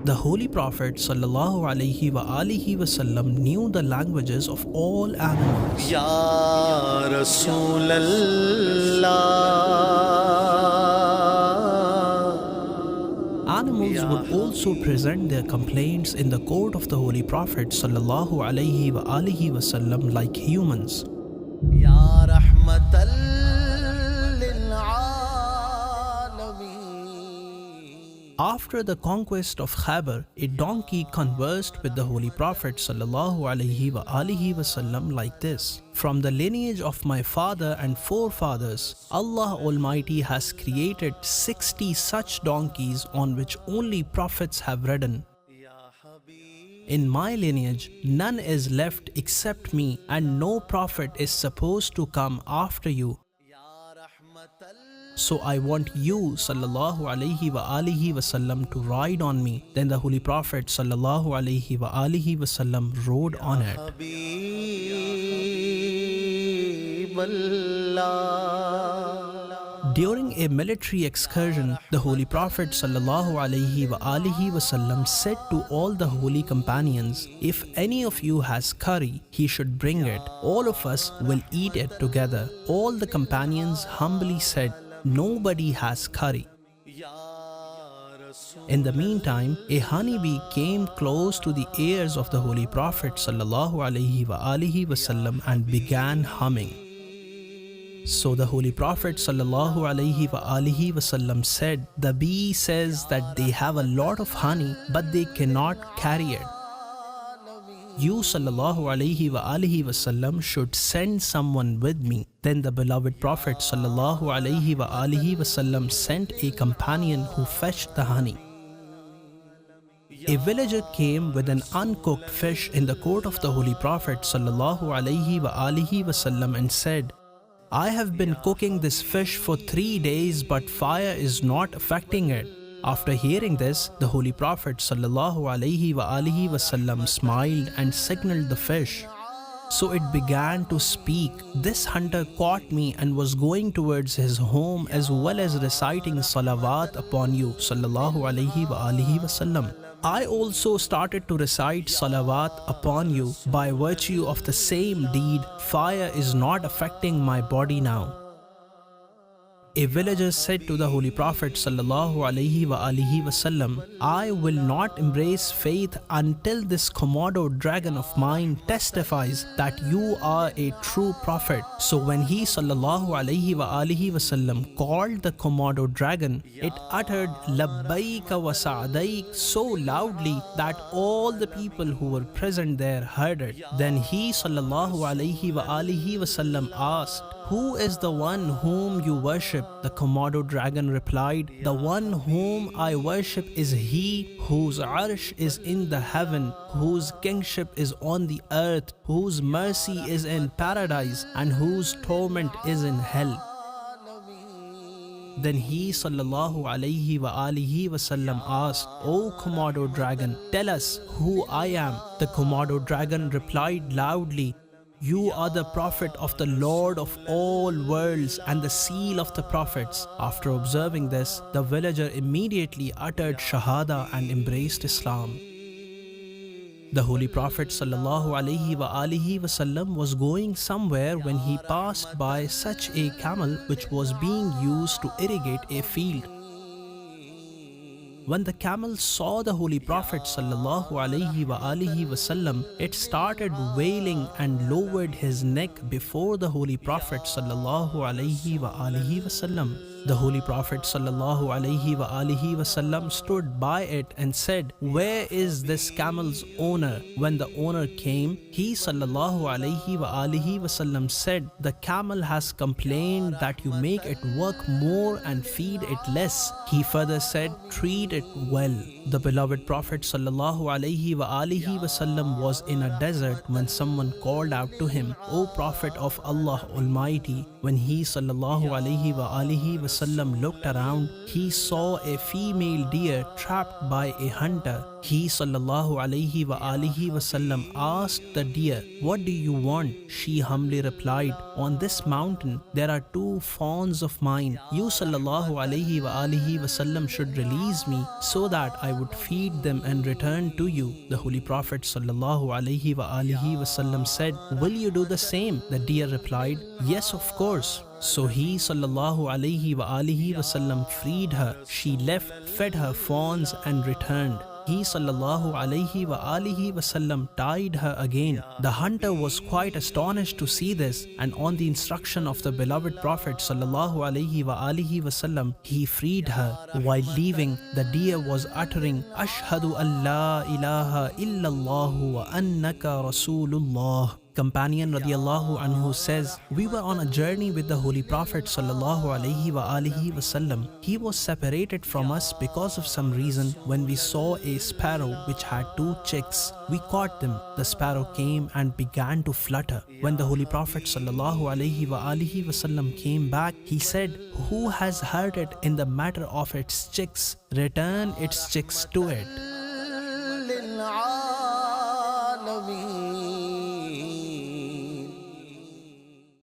The Holy Prophet ﷺ knew the languages of all animals. Ya Rasulallah. Animals would also present their complaints in the court of the Holy Prophet ﷺ like humans. Ya Rahmatan lil Alameen. After the conquest of Khaybar, a donkey conversed with the Holy Prophet ﷺ like this: From the lineage of my father and forefathers, Allah Almighty has created 60 such donkeys on which only prophets have ridden. In my lineage, none is left except me, and no prophet is supposed to come after you. So I want you, sallallahu alaihi wasallam, to ride on me. Then the Holy Prophet sallallahu alaihi wasallam rode on it. During a military excursion, the Holy Prophet sallallahu alaihi wasallam said to all the holy companions, "If any of you has curry, he should bring it. All of us will eat it together." All the companions humbly said, "Nobody has curry." In the meantime, a honeybee came close to the ears of the Holy Prophet sallallahu alaihi wasallam and began humming. So the Holy Prophet sallallahu alaihi wasallam said, "The bee says that they have a lot of honey, but they cannot carry it. You sallallahu alaihi wasallam should send someone with me." Then the beloved Prophet sallallahu alaihi wasallam sent a companion who fetched the honey. A villager came with an uncooked fish in the court of the Holy Prophet sallallahu alaihi wasallam and said, "I have been cooking this fish for 3 days, but fire is not affecting it." After hearing this, the Holy Prophet sallallahu alaihi wasallam smiled and signaled the fish. So it began to speak. "This hunter caught me and was going towards his home as well as reciting salawat upon you, sallallahu alaihi wasallam. I also started to recite salawat upon you. By virtue of the same deed, fire is not affecting my body now." A villager said to the Holy Prophet sallallahu alaihi wasallam, "I will not embrace faith until this Komodo dragon of mine testifies that you are a true prophet." So when he sallallahu alaihi wasallam called the Komodo dragon, it uttered labbaika wa sa'daik so loudly that all the people who were present there heard it. Then he sallallahu alaihi wasallam asked, "Who is the one whom you worship?" The Komodo dragon replied, "The one whom I worship is he whose arsh is in the heaven, whose kingship is on the earth, whose mercy is in paradise, and whose torment is in hell." Then he sallallahu alaihi wasallam asked, "O Komodo dragon, tell us who I am." The Komodo dragon replied loudly, "You are the prophet of the Lord of all worlds and the seal of the prophets." After observing this, the villager immediately uttered Shahada and embraced Islam. The Holy Prophet sallallahu alaihi wasallam was going somewhere when he passed by such a camel which was being used to irrigate a field. When the camel saw the Holy Prophet sallallahu alaihi wasallam, it started wailing and lowered his neck before the Holy Prophet sallallahu alaihi wasallam. The Holy Prophet sallallahu alaihi wasallam stood by it and said, "Where is this camel's owner?" When the owner came, he sallallahu alaihi wasallam said, "The camel has complained that you make it work more and feed it less." He further said, "Treat it well." The beloved Prophet sallallahu alaihi wasallam was in a desert when someone called out to him, "O Prophet of Allah Almighty." When he sallallahu alaihi wasallam looked around, he saw a female deer trapped by a hunter. He sallallahu alayhi wa alihi wasallam asked the deer, "What do you want?" She humbly replied, "On this mountain there are 2 fawns of mine. You sallallahu alayhi wa alihi wasallam should release me so that I would feed them and return to you." The Holy Prophet sallallahu alayhi wa alihi wasallam said, "Will you do the same?" The deer replied, "Yes, of course." So he sallallahu alayhi wa alihi wasallam freed her. She left, fed her fawns and returned. He sallallahu alayhi wa alihi wasallam tied her again. The hunter was quite astonished to see this, and on the instruction of the beloved Prophet sallallahu alayhi wa alihi wasallam, he freed her. While leaving, the deer was uttering, "Ashhadu an la ilaha illallah wa annaka rasulullah." Companion radiallahu anhu says, "We were on a journey with the Holy Prophet sallallahu alaihi wa alihi wasallam. He was separated from us because of some reason. When we saw a sparrow which had 2 chicks, we caught them. The sparrow came and began to flutter. When the Holy Prophet sallallahu alaihi wa alihi wasallam came back, he said, 'Who has hurt it in the matter of its chicks? Return its chicks to it.'"